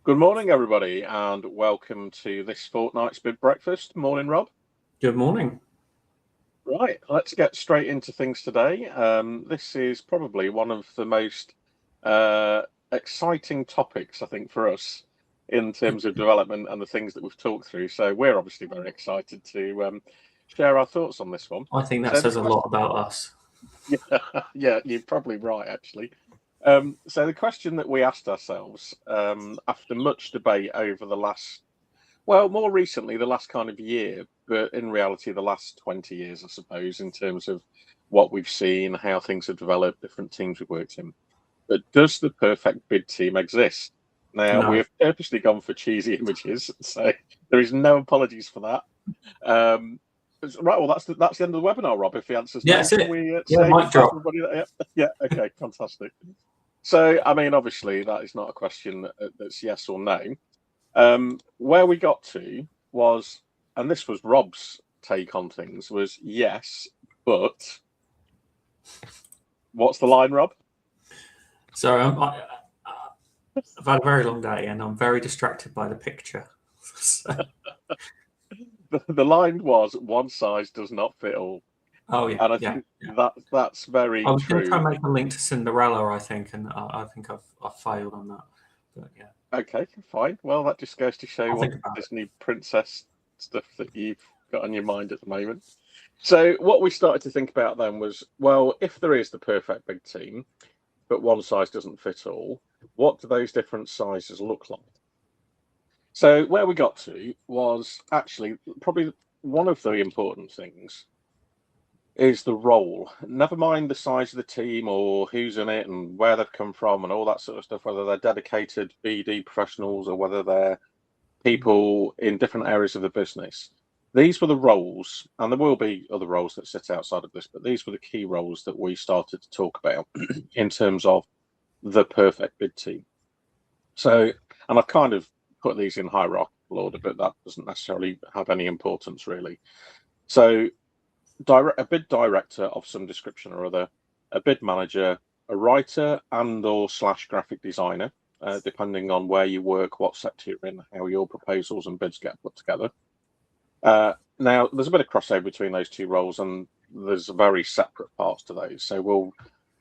Good morning, everybody, and welcome to this fortnight's Bid Breakfast. Morning, Rob. Good morning. Right, let's get straight into things today. This is probably one of the most exciting topics, I think, for us in terms of development and the things that we've talked through. So we're obviously very excited to share our thoughts on this one. I think that says a lot about us. Yeah, you're probably right, actually. So the question that we asked ourselves after much debate over the last, well, more recently, the last kind of year, but in reality, the last 20 years, I suppose, in terms of what we've seen, how things have developed, different teams we've worked in. But does the perfect bid team exist? Now, No. we have purposely gone for cheesy images, so there is no apologies for that. Right, well, that's the end of the webinar, Rob. If the answer's no, Yeah, that's can it. we Yeah, say mic drop. everybody that? Yeah, okay, fantastic. So, I mean, obviously, that is not a question that's yes or no. Where we got to was, and this was Rob's take on things, was yes, but what's the line, Rob? So I've had a very long day and I'm very distracted by the picture. So, The line was one size does not fit all. oh yeah, And I yeah, think yeah. that's very I was going to try true. and make a link to Cinderella, I think, and I think I've failed on that. But yeah, Okay, fine. Well, that just goes to show I'll what think about it. Disney princess stuff that you've got on your mind at the moment. So what we started to think about then was, well, if there is the perfect big team, but one size doesn't fit all, what do those different sizes look like? So where we got to was actually probably one of the important things is the role. Never mind the size of the team or who's in it and where they've come from and all that sort of stuff, whether they're dedicated BD professionals or whether they're people in different areas of the business. These were the roles, and there will be other roles that sit outside of this, but these were the key roles that we started to talk about in terms of the perfect bid team. So, and I've kind of put these in hierarchical order, but that doesn't necessarily have any importance really. So, a bid director of some description or other, a bid manager, a writer and/or/slash graphic designer, depending on where you work, what sector you're in, how your proposals and bids get put together. Now, there's a bit of crossover between those two roles, and there's very separate parts to those. So we'll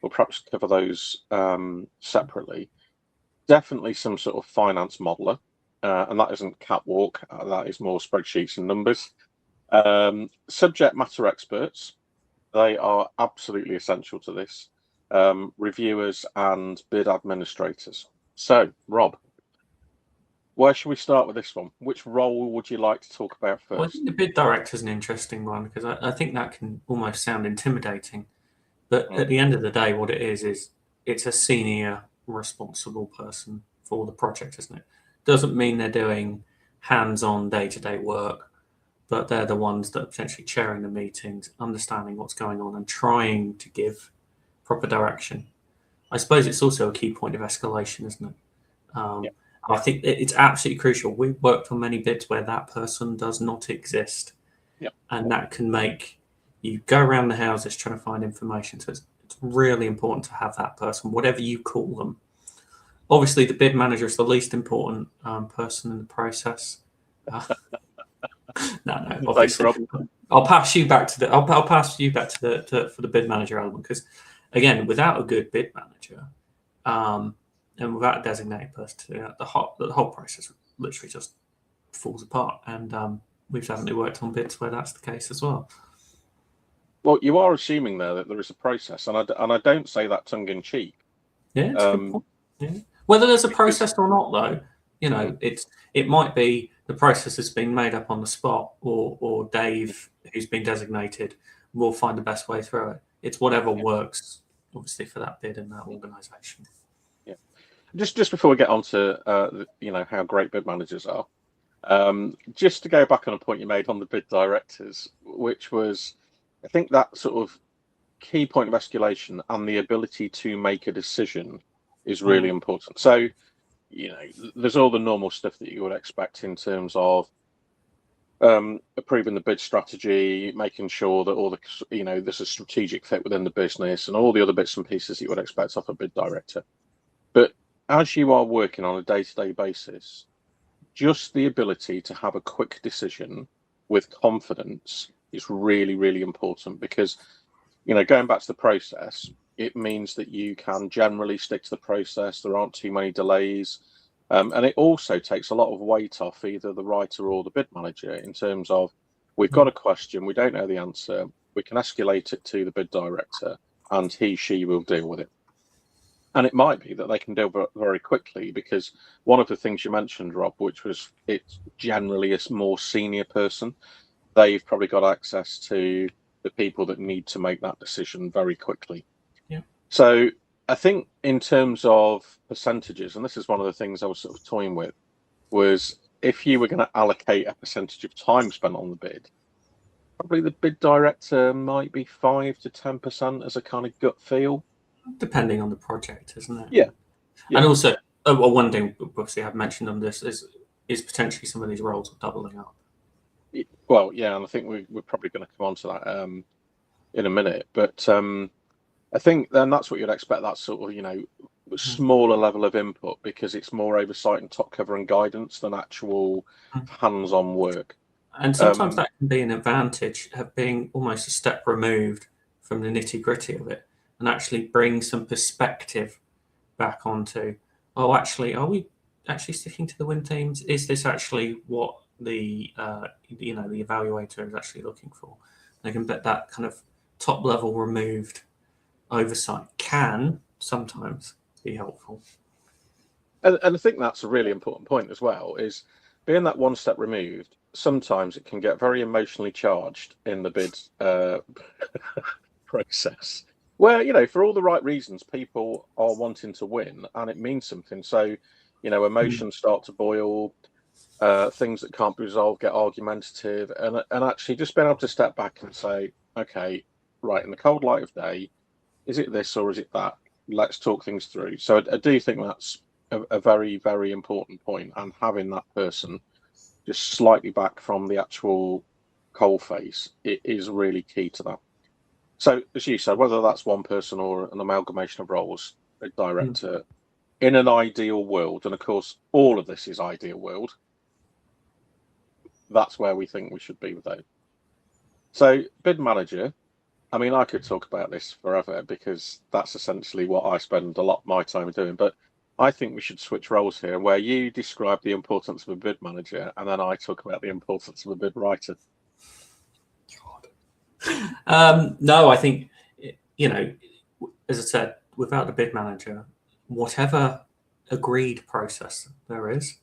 perhaps cover those separately. Definitely some sort of finance modeler, and that isn't catwalk. That is more spreadsheets and numbers. Subject matter experts, they are absolutely essential to this. Reviewers and bid administrators. So, Rob, where should we start with this one? Which role would you like to talk about Well, I first? think the bid director is an interesting one because I think that can almost sound intimidating. But at the end of the day, what it is it's a senior responsible person for the project, isn't it? Doesn't mean they're doing hands-on day-to-day work, but they're the ones that are potentially chairing the meetings, understanding what's going on, and trying to give proper direction. I suppose it's also a key point of escalation, isn't it? Yeah. I think it's absolutely crucial. We've worked on many bids where that person does not exist, Yeah. and that can make you go around the houses trying to find information. So it's really important to have that person, whatever you call them. Obviously, the bid manager is the least important person in the process. No, obviously. I'll pass you back to the. I'll pass you back to the for the bid manager element because, again, without a good bid manager, and without a designated person, the whole process literally just falls apart. And we've definitely worked on bids where that's the case as well. Well, you are assuming there that there is a process, and I don't say that tongue in cheek. Yeah, it's a good point. Yeah. Whether there's a process or not, though, it might be the process has been made up on the spot, or Dave, who's been designated, will find the best way through it. It's whatever works, obviously, for that bid and that organisation. Yeah. Just before we get on to how great bid managers are, just to go back on a point you made on the bid directors, which was, I think that sort of key point of escalation and the ability to make a decision is really important. So, there's all the normal stuff that you would expect in terms of approving the bid strategy, making sure that all the, there's a strategic fit within the business and all the other bits and pieces that you would expect off a bid director. But as you are working on a day-to-day basis, just the ability to have a quick decision with confidence is really, really important because, going back to the process, it means that you can generally stick to the process. There aren't too many delays. And it also takes a lot of weight off either the writer or the bid manager in terms of we've got a question, we don't know the answer, we can escalate it to the bid director and she will deal with it. And it might be that they can do it very quickly because one of the things you mentioned, Rob, which was it's generally a more senior person. They've probably got access to the people that need to make that decision very quickly. Yeah. So I think in terms of percentages, and this is one of the things I was sort of toying with, was if you were going to allocate a percentage of time spent on the bid, probably the bid director might be 5 to 10% as a kind of gut feel. Depending on the project, isn't it? Yeah. And also, one thing obviously I've mentioned on this is potentially some of these roles are doubling up. Well, yeah, and I think we're probably going to come on to that in a minute. But I think then that's what you'd expect, that sort of, smaller level of input because it's more oversight and top cover and guidance than actual hands-on work. And sometimes that can be an advantage of being almost a step removed from the nitty-gritty of it and actually bring some perspective back onto, actually, are we actually sticking to the win themes? Is this actually what the the evaluator is actually looking for? They can bet that kind of top level removed oversight can sometimes be helpful. And I think that's a really important point as well, is being that one step removed, sometimes it can get very emotionally charged in the bid process where, for all the right reasons, people are wanting to win and it means something. So, emotions start to boil, things that can't be resolved get argumentative, and actually just being able to step back and say, okay, right, in the cold light of day, is it this or is it that? Let's talk things through. So I do think that's a very, very important point, and having that person just slightly back from the actual coalface, it is really key to that. So as you said, whether that's one person or an amalgamation of roles, a director, in an ideal world, and of course all of this is ideal world, that's where we think we should be with that. So bid manager, I mean, I could talk about this forever because that's essentially what I spend a lot of my time doing, but I think we should switch roles here where you describe the importance of a bid manager and then I talk about the importance of a bid writer. No, I think, as I said, without the bid manager, whatever agreed process there is,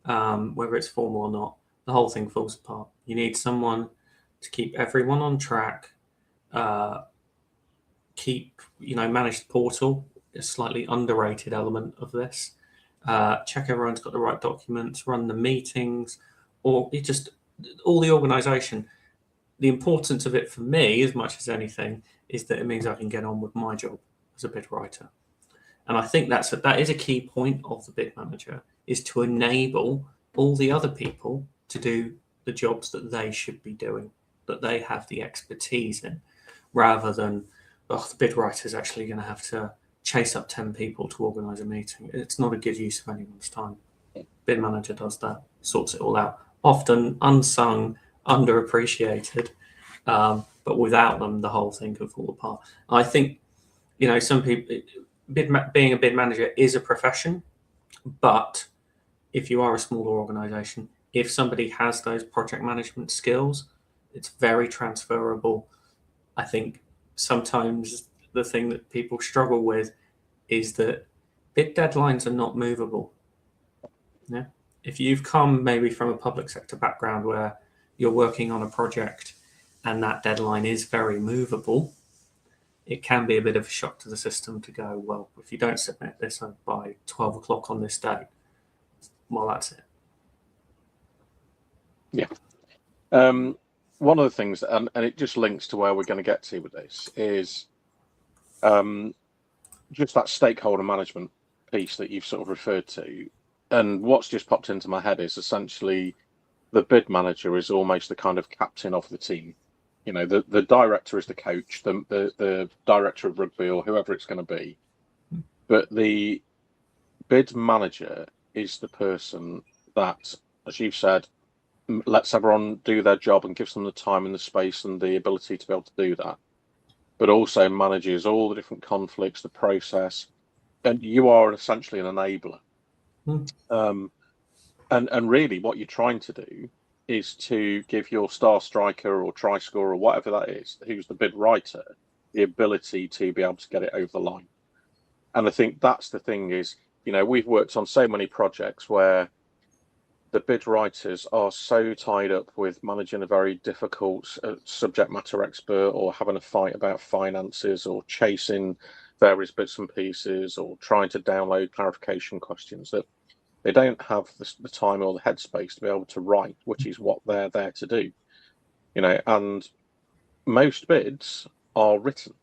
whether it's formal or not, the whole thing falls apart. You need someone to keep everyone on track, manage the portal, a slightly underrated element of this. Check everyone's got the right documents, run the meetings, or just all the organisation. The importance of it for me, as much as anything, is that it means I can get on with my job as a bid writer. And I think that is a key point of the bid manager, is to enable all the other people to do the jobs that they should be doing, that they have the expertise in, rather than, the bid writer is actually going to have to chase up 10 people to organise a meeting. It's not a good use of anyone's time. Bid manager does that, sorts it all out, often unsung, underappreciated, but without them, the whole thing could fall apart. I think, some people, being a bid manager is a profession, but if you are a smaller organisation, if somebody has those project management skills, it's very transferable. I think sometimes the thing that people struggle with is that bid deadlines are not movable. Yeah. If you've come maybe from a public sector background where you're working on a project and that deadline is very movable, it can be a bit of a shock to the system to go, well, if you don't submit this by 12 o'clock on this date, well, that's it. Yeah. One of the things, and it just links to where we're going to get to with this, is just that stakeholder management piece that you've sort of referred to. And what's just popped into my head is essentially the bid manager is almost the kind of captain of the team. The director is the coach, the director of rugby or whoever it's going to be. But the bid manager is the person that, as you've said, lets everyone do their job and gives them the time and the space and the ability to be able to do that, but also manages all the different conflicts, the process, and you are essentially an enabler. And really what you're trying to do is to give your star striker or try scorer or whatever that is, who's the bid writer, the ability to be able to get it over the line. And I think that's the thing is, we've worked on so many projects where the bid writers are so tied up with managing a very difficult subject matter expert, or having a fight about finances, or chasing various bits and pieces, or trying to download clarification questions, that they don't have the time or the headspace to be able to write, which is what they're there to do. And most bids are written.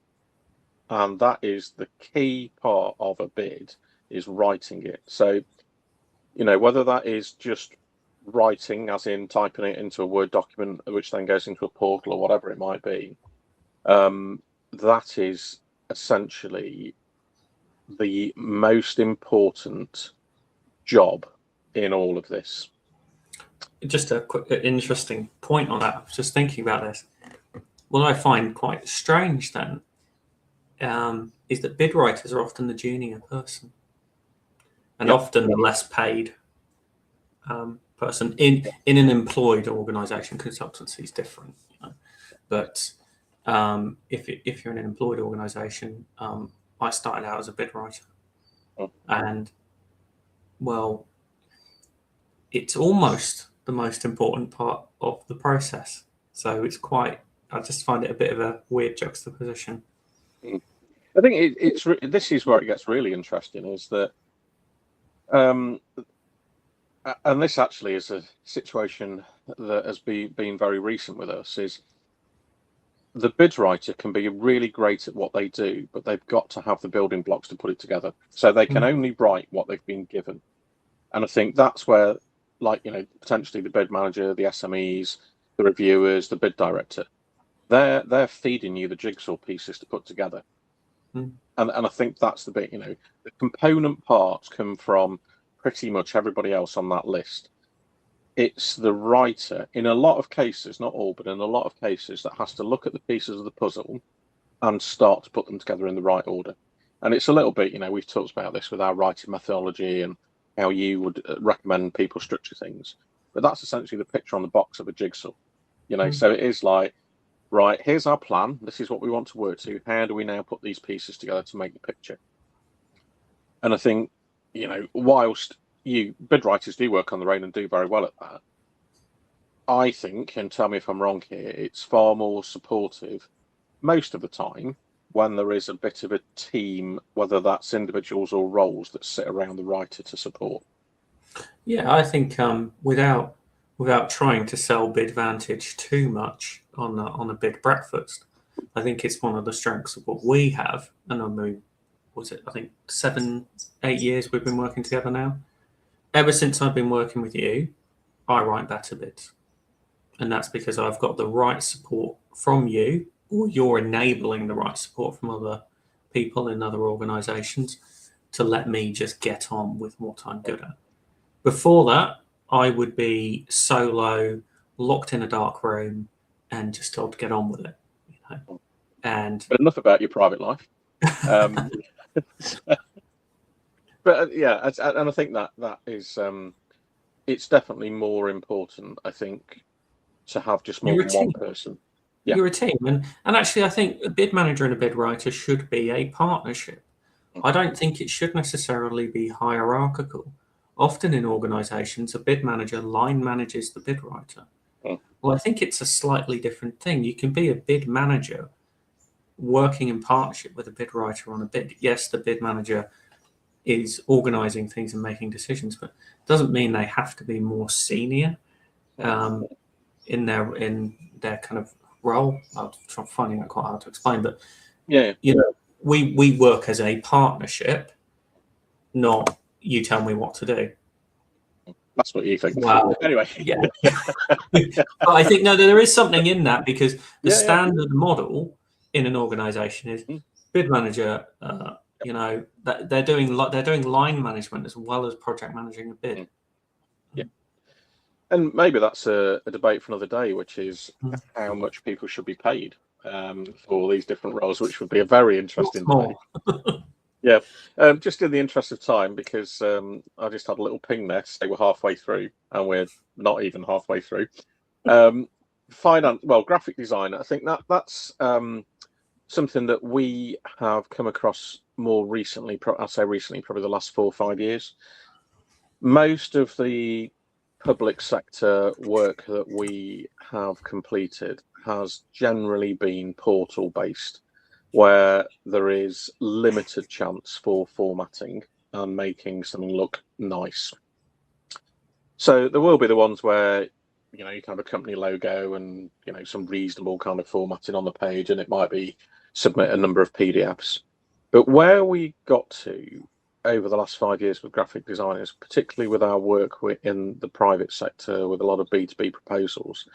And that is the key part of a bid, is writing it. So, whether that is just writing, as in typing it into a Word document, which then goes into a portal or whatever it might be, that is essentially the most important job in all of this. Just a quick, interesting point on that. I was just thinking about this. What I find quite strange then is that bid writers are often the junior person, and often the less paid person in an employed organisation. Consultancy is different, but if you're in an employed organisation, I started out as a bid writer, and well, it's almost the most important part of the process. So it's I just find it a bit of a weird juxtaposition. I think this is where it gets really interesting, is that, and this actually is a situation that has been very recent with us, is the bid writer can be really great at what they do, but they've got to have the building blocks to put it together. So they can only write what they've been given. And I think that's where, potentially the bid manager, the SMEs, the reviewers, the bid director, they're feeding you the jigsaw pieces to put together. And I think that's the bit, the component parts come from pretty much everybody else on that list. It's the writer, in a lot of cases, not all, but in a lot of cases, that has to look at the pieces of the puzzle and start to put them together in the right order. And it's a little bit, we've talked about this with our writing methodology and how you would recommend people structure things. But that's essentially the picture on the box of a jigsaw. So it is like, right, here's our plan. This is what we want to work to. How do we now put these pieces together to make the picture? And I think, whilst bid writers do work on their own and do very well at that, I think, and tell me if I'm wrong here, it's far more supportive most of the time when there is a bit of a team, whether that's individuals or roles, that sit around the writer to support. Yeah, I think without trying to sell BidVantage too much on a bid breakfast, I think it's one of the strengths of what we have. And I mean, I think 7-8 years we've been working together now. Ever since I've been working with you, I write better bids. And that's because I've got the right support from you, or you're enabling the right support from other people in other organisations to let me just get on with what I'm good at. Before that, I would be solo, locked in a dark room, and just told to get on with it. And but enough about your private life. But yeah, and I think that is, it's definitely more important, I think, to have just more than one person. Yeah. You're a team. And actually, I think a bid manager and a bid writer should be a partnership. I don't think it should necessarily be hierarchical. Often in organisations, a bid manager line manages the bid writer. Well, I think it's a slightly different thing. You can be a bid manager working in partnership with a bid writer on a bid. Yes, the bid manager is organising things and making decisions, but it doesn't mean they have to be more senior in their kind of role. I'm finding that quite hard to explain, but we work as a partnership, not you tell me what to do. That's what you think. Well, anyway, yeah. But I think there is something in that, because the standard model in an organisation is bid manager You know, that they're doing line management as well as project managing a bid. Yeah. And maybe that's a debate for another day, which is Mm. how much people should be paid for these different roles, which would be a very interesting debate. Yeah. Just in the interest of time, because I just had a little ping there to say we're halfway through, and we're not even halfway through. Graphic design. I think that's something that we have come across more recently. I'd say recently, probably the last 4 or 5 years. Most of the public sector work that we have completed has generally been portal based, where there is limited chance for formatting and making something look nice. So there will be the ones where you can have a company logo and some reasonable kind of formatting on the page, and it might be submit a number of PDFs. But where we got to over the last 5 years with graphic designers, particularly with our work in the private sector with a lot of B2B proposals,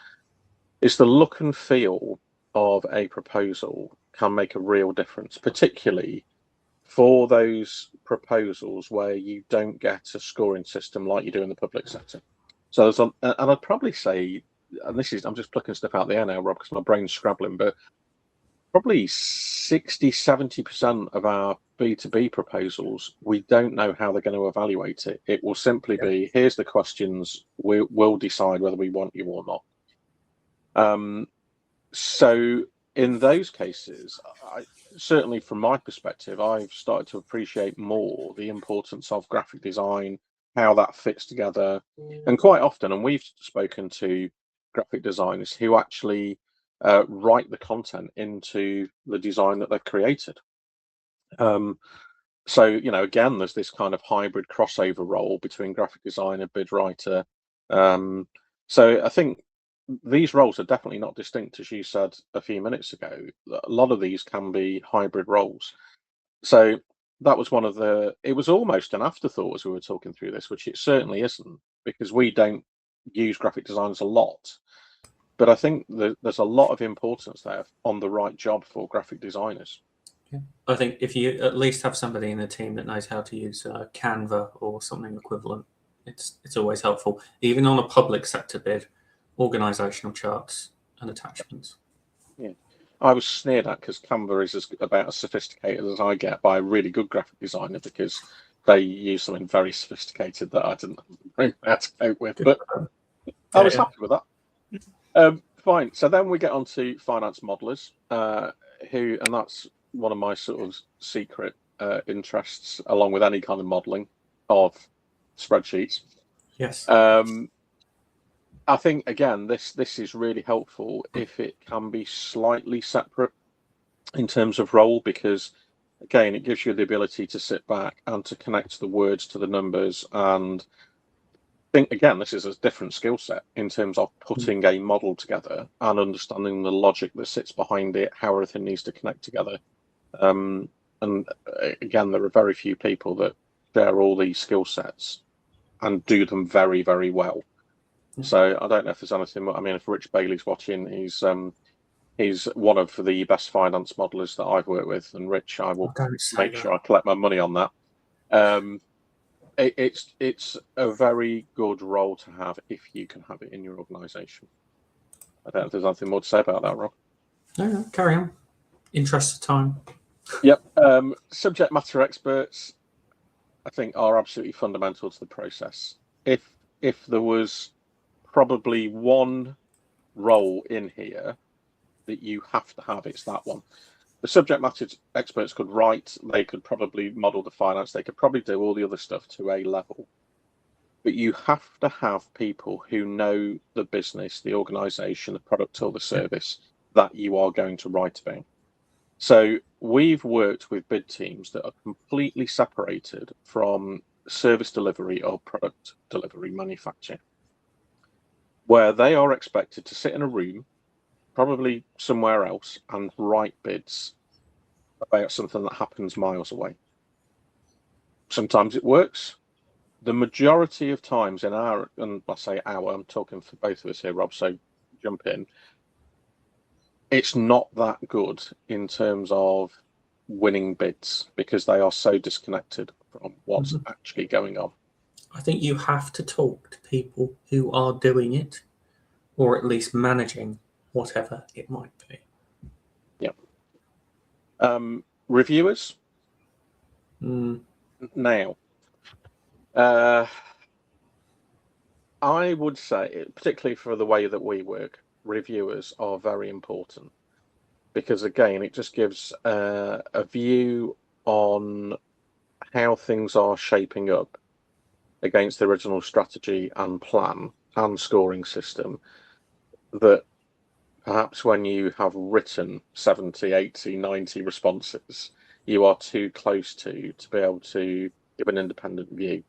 is the look and feel of a proposal can make a real difference, particularly for those proposals where you don't get a scoring system like you do in the public sector. So and I'd probably say, and I'm just plucking stuff out the air now, Rob, because my brain's scrabbling, but probably 60-70% of our B2B proposals, we don't know how they're going to evaluate it. It will simply be, here's the questions, we'll decide whether we want you or not. So in those cases, certainly from my perspective, I've started to appreciate more the importance of graphic design, how that fits together. And quite often, and we've spoken to graphic designers who actually write the content into the design that they've created. So, again, there's this kind of hybrid crossover role between graphic designer, bid writer. So I think these roles are definitely not distinct, as you said a few minutes ago. A lot of these can be hybrid roles. So that was it was almost an afterthought as we were talking through this, which it certainly isn't, because we don't use graphic designers a lot. But I think there's a lot of importance there on the right job for graphic designers. Yeah. I think if you at least have somebody in the team that knows how to use Canva or something equivalent, it's always helpful. Even on a public sector bid, organisational charts and attachments. Yeah, I was sneered at because Canva is about as sophisticated as I get by a really good graphic designer, because they use something very sophisticated that I didn't know how to cope with. But I was happy with that. Fine. So then we get on to finance modelers, and that's one of my sort of secret interests, along with any kind of modelling of spreadsheets. Yes. I think, again, this is really helpful if it can be slightly separate in terms of role, because, again, it gives you the ability to sit back and to connect the words to the numbers. And think, again, this is a different skill set in terms of putting a model together and understanding the logic that sits behind it, how everything needs to connect together. And again, there are very few people that share all these skill sets and do them very, very well. So I don't know if there's anything. I mean, if Rich Bailey's watching, he's one of the best finance modelers that I've worked with. And Rich, I will make sure I collect my money on that. It's a very good role to have if you can have it in your organisation. I don't know if there's anything more to say about that, Rob. No, carry on. Interest of time. Yep. Subject matter experts, I think, are absolutely fundamental to the process. If there was probably one role in here that you have to have, it's that one. The subject matter experts could write, they could probably model the finance, they could probably do all the other stuff to a level. But you have to have people who know the business, the organisation, the product or the service that you are going to write about. So we've worked with bid teams that are completely separated from service delivery or product delivery manufacturing, where they are expected to sit in a room, probably somewhere else, and write bids about something that happens miles away. Sometimes it works. The majority of times in and I say our, I'm talking for both of us here, Rob, so jump in. It's not that good in terms of winning bids because they are so disconnected from what's Mhm. actually going on. I think you have to talk to people who are doing it, or at least managing whatever it might be. Reviewers Mm. now. I would say, particularly for the way that we work, reviewers are very important because, again, it just gives a view on how things are shaping up against the original strategy and plan and scoring system that perhaps when you have written 70, 80, 90 responses, you are too close to be able to give an independent view.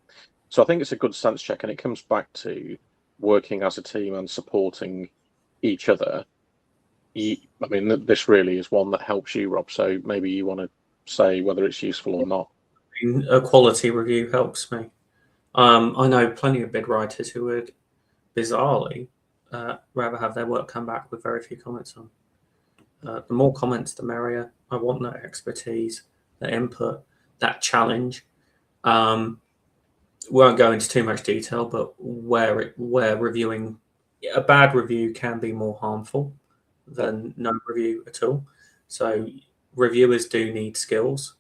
So I think it's a good sense check, and it comes back to working as a team and supporting each other. I mean, this really is one that helps you, Rob. So maybe you want to say whether it's useful or not. A quality review helps me. I know plenty of bid writers who would bizarrely rather have their work come back with very few comments on. The more comments, the merrier. I want that expertise, that input, that challenge. We won't go into too much detail, but where reviewing a bad review can be more harmful than no review at all. So reviewers do need skills,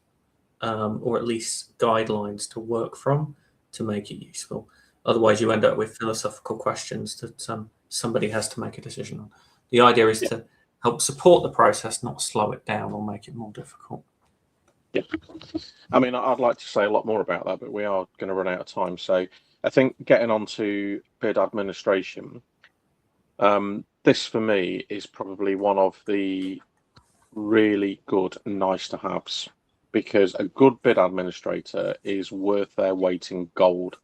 or at least guidelines to work from to make it useful. Otherwise, you end up with philosophical questions that somebody has to make a decision on. The idea is to help support the process, not slow it down or make it more difficult. Yeah. I mean, I'd like to say a lot more about that, but we are going to run out of time. So I think getting on to bid administration, this for me is probably one of the really good nice to haves because a good bid administrator is worth their weight in gold.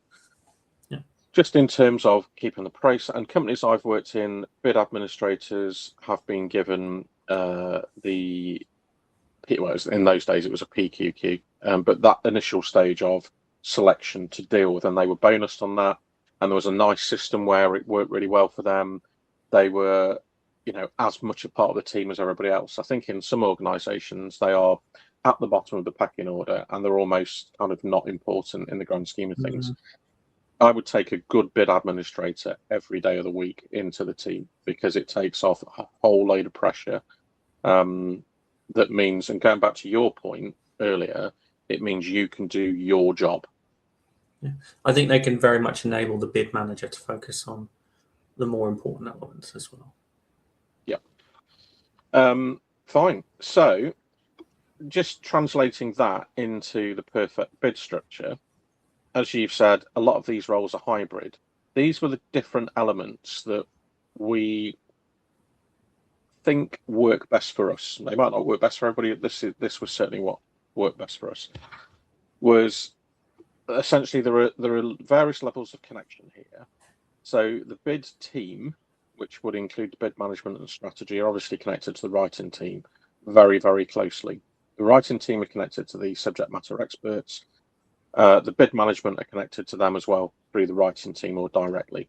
Yeah. Just in terms of keeping the price, and companies I've worked in, bid administrators have been given well, in those days it was a PQQ, but that initial stage of selection to deal with, and they were bonused on that, and there was a nice system where it worked really well for them. They were, as much a part of the team as everybody else. I think in some organisations they are at the bottom of the pecking order, and they're almost kind of not important in the grand scheme of things. I would take a good bid administrator every day of the week into the team because it takes off a whole load of pressure. That means, and going back to your point earlier, it means you can do your job. Yeah. I think they can very much enable the bid manager to focus on the more important elements as well. Yeah. Fine. So, just translating that into the perfect bid structure, as you've said, a lot of these roles are hybrid. These were the different elements that we think work best for us. They might not work best for everybody. This was certainly what worked best for us. Was essentially there are various levels of connection here. So the bid team, which would include the bid management and strategy, are obviously connected to the writing team very, very closely. The writing team are connected to the subject matter experts. The bid management are connected to them as well through the writing team or directly.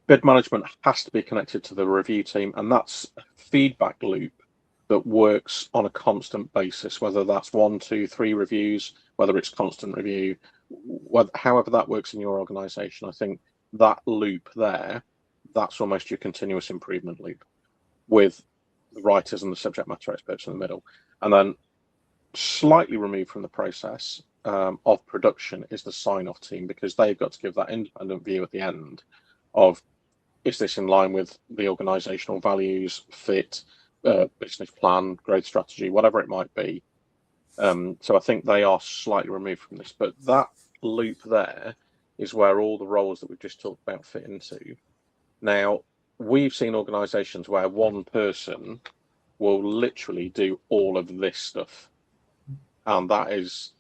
Bid management has to be connected to the review team, and that's a feedback loop that works on a constant basis, whether that's 1, 2, 3 reviews, whether it's constant review, however that works in your organization. I think that loop there, that's almost your continuous improvement loop with the writers and the subject matter experts in the middle. And then slightly removed from the process of production is the sign-off team, because they've got to give that independent view at the end of, is this in line with the organizational values, fit, business plan, growth strategy, whatever it might be. So I think they are slightly removed from this, but that loop there is where all the roles that we've just talked about fit into. Now, we've seen organizations where one person will literally do all of this stuff. And that is,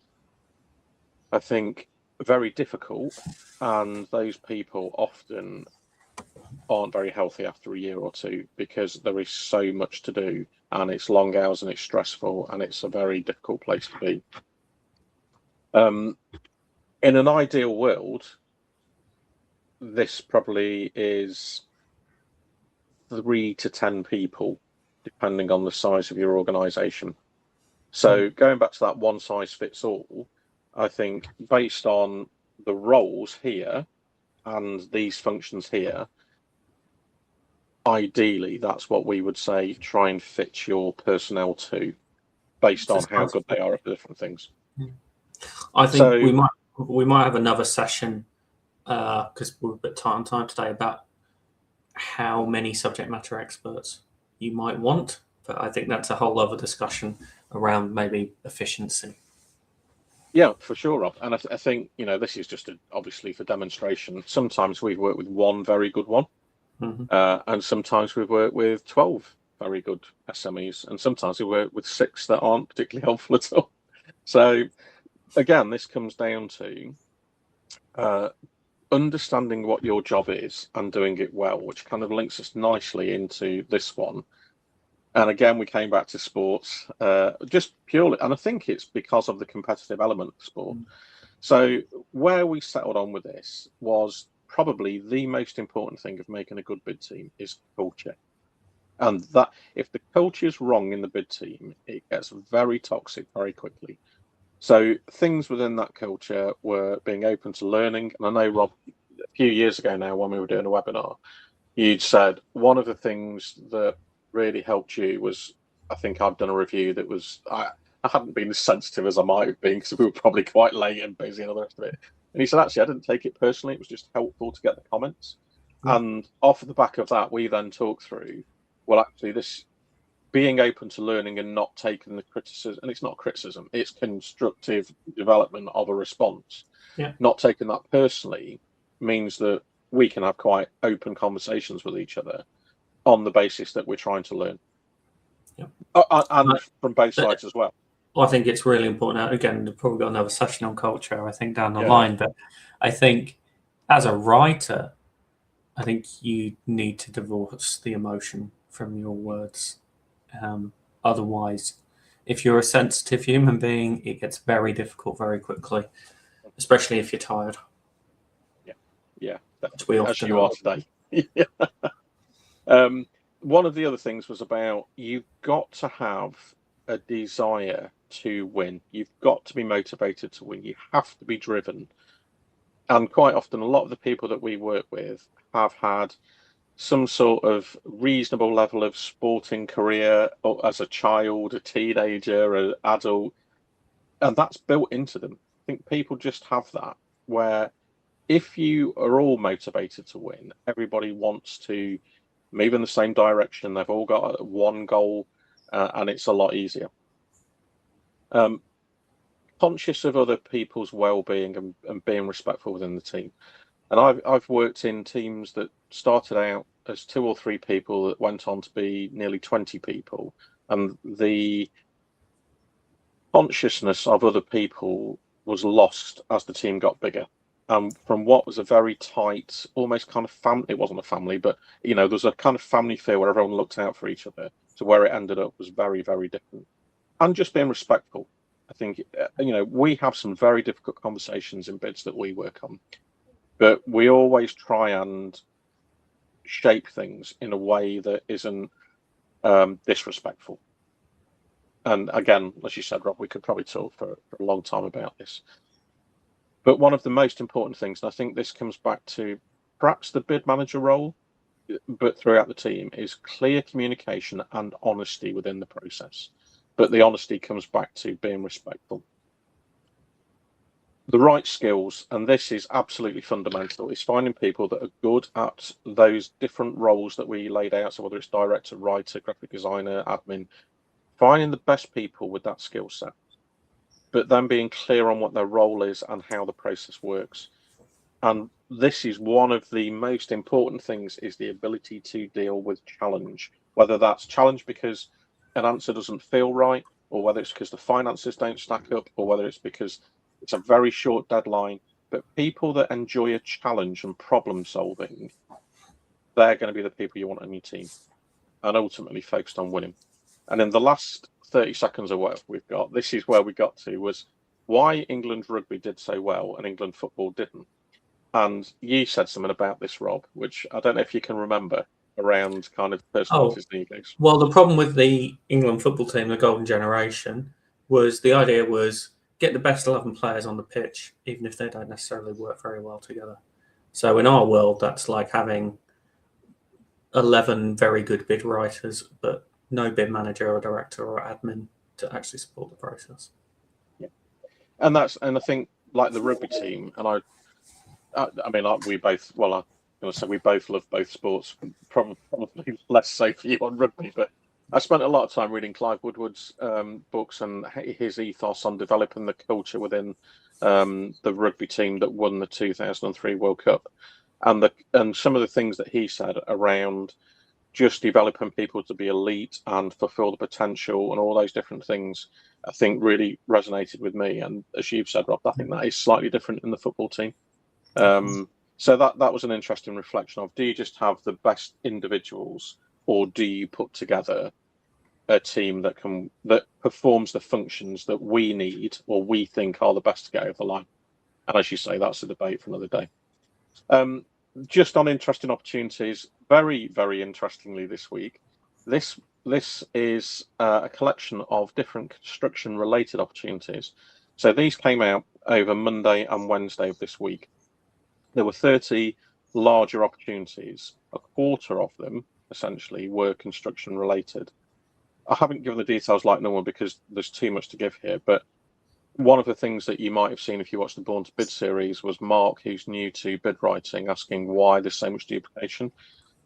I think, very difficult. And those people often aren't very healthy after a year or two because there is so much to do, and it's long hours and it's stressful and it's a very difficult place to be. In an ideal world, this probably is 3 to 10 people, depending on the size of your organization. So going back to that one size fits all, I think based on the roles here and these functions here, ideally that's what we would say try and fit your personnel to, based on how good they are at the different things. I think we might have another session because we're a bit tight on time today about how many subject matter experts you might want, but I think that's a whole other discussion around maybe efficiency. Yeah, for sure, Rob. And I think, this is just obviously for demonstration. Sometimes we've worked with one very good one, and sometimes we've worked with 12 very good SMEs, and sometimes we work with 6 that aren't particularly helpful at all. So again, this comes down to understanding what your job is and doing it well, which kind of links us nicely into this one. And again, we came back to sports, just purely, and I think it's because of the competitive element of sport. So where we settled on with this was probably the most important thing of making a good bid team is culture. And that if the culture is wrong in the bid team, it gets very toxic very quickly. So things within that culture were being open to learning. And I know, Rob, a few years ago now, when we were doing a webinar, you'd said one of the things that really helped you was, I think I've done a review that was, I hadn't been as sensitive as I might have been because we were probably quite late and busy and all the rest of it. And he said, actually, I didn't take it personally. It was just helpful to get the comments. And off the back of that, we then talked through, well, actually, this being open to learning and not taking the criticism, and it's not criticism, it's constructive development of a response. Not taking that personally means that we can have quite open conversations with each other on the basis that we're trying to learn. And from both sides as well. I think it's really important. Again, we've probably got another session on culture, I think, down the line. But I think as a writer, I think you need to divorce the emotion from your words. Otherwise, if you're a sensitive human being, it gets very difficult very quickly, especially if you're tired. Yeah, we often as you are today. One of the other things was about you've got to have a desire to win. You've got to be motivated to win. You have to be driven. And quite often, a lot of the people that we work with have had some sort of reasonable level of sporting career as a child, a teenager, an adult, and that's built into them. I think people just have that, where if you are all motivated to win, everybody wants to move in the same direction. They've all got one goal, and it's a lot easier. Conscious of other people's well-being and being respectful within the team. And I've worked in teams that started out as 2 or 3 people that went on to be nearly 20 people, and the consciousness of other people was lost as the team got bigger. From what was a very tight, almost kind of family, it wasn't a family, but there was a kind of family feel where everyone looked out for each other, to where it ended up was very, very different. And just being respectful. I think we have some very difficult conversations in bids that we work on, but we always try and shape things in a way that isn't disrespectful. And again, as you said, Rob, we could probably talk for a long time about this. But one of the most important things, and I think this comes back to perhaps the bid manager role, but throughout the team, is clear communication and honesty within the process. But the honesty comes back to being respectful. The right skills, and this is absolutely fundamental, is finding people that are good at those different roles that we laid out. So whether it's director, writer, graphic designer, admin, finding the best people with that skill set, but then being clear on what their role is and how the process works. And this is one of the most important things, is the ability to deal with challenge, whether that's challenge because an answer doesn't feel right, or whether it's because the finances don't stack up, or whether it's because it's a very short deadline. But people that enjoy a challenge and problem solving, they're going to be the people you want on your team, and ultimately focused on winning. And in the last 30 seconds or whatever we've got, this is where we got to, was why England rugby did so well and England football didn't. And you said something about this, Rob, which I don't know if you can remember, around kind of personalities and egos. Well, the problem with the England football team, the golden generation, was the idea was get the best 11 players on the pitch, even if they don't necessarily work very well together. So in our world, that's like having 11 very good bid writers, but no bid manager or director or admin to actually support the process. Yeah, and I think like the rugby team, and I mean, like we both. Well, I'm going to say we both love both sports. Probably less so for you on rugby, but I spent a lot of time reading Clive Woodward's books and his ethos on developing the culture within the rugby team that won the 2003 World Cup, and some of the things that he said around just developing people to be elite and fulfill the potential and all those different things, I think really resonated with me. And as you've said, Rob, I think that is slightly different in the football team. So that was an interesting reflection of, do you just have the best individuals, or do you put together a team that performs the functions that we need or we think are the best to get over the line? And as you say, that's a debate for another day. Just on interesting opportunities, very, very interestingly this week, this is a collection of different construction-related opportunities. So these came out over Monday and Wednesday of this week. There were 30 larger opportunities. A quarter of them, essentially, were construction-related. I haven't given the details like normal because there's too much to give here, but one of the things that you might have seen if you watched the Born to Bid series was Mark, who's new to bid writing, asking why there's so much duplication.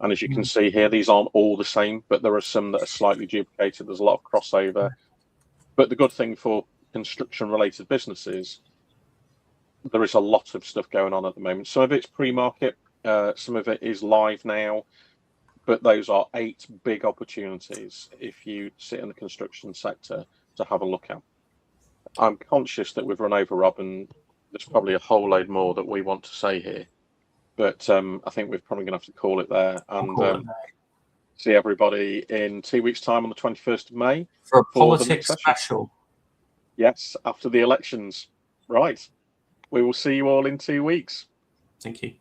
And as you can see here, these aren't all the same, but there are some that are slightly duplicated. There's a lot of crossover. But the good thing for construction-related businesses, there is a lot of stuff going on at the moment. Some of it's pre-market, some of it is live now, but those are 8 big opportunities if you sit in the construction sector to have a look at. I'm conscious that we've run over, Rob, and there's probably a whole load more that we want to say here, but I think we're probably going to have to call it there and see everybody in 2 weeks' time on the 21st of May for a politics special. Yes, after the elections. Right. We will see you all in 2 weeks. Thank you.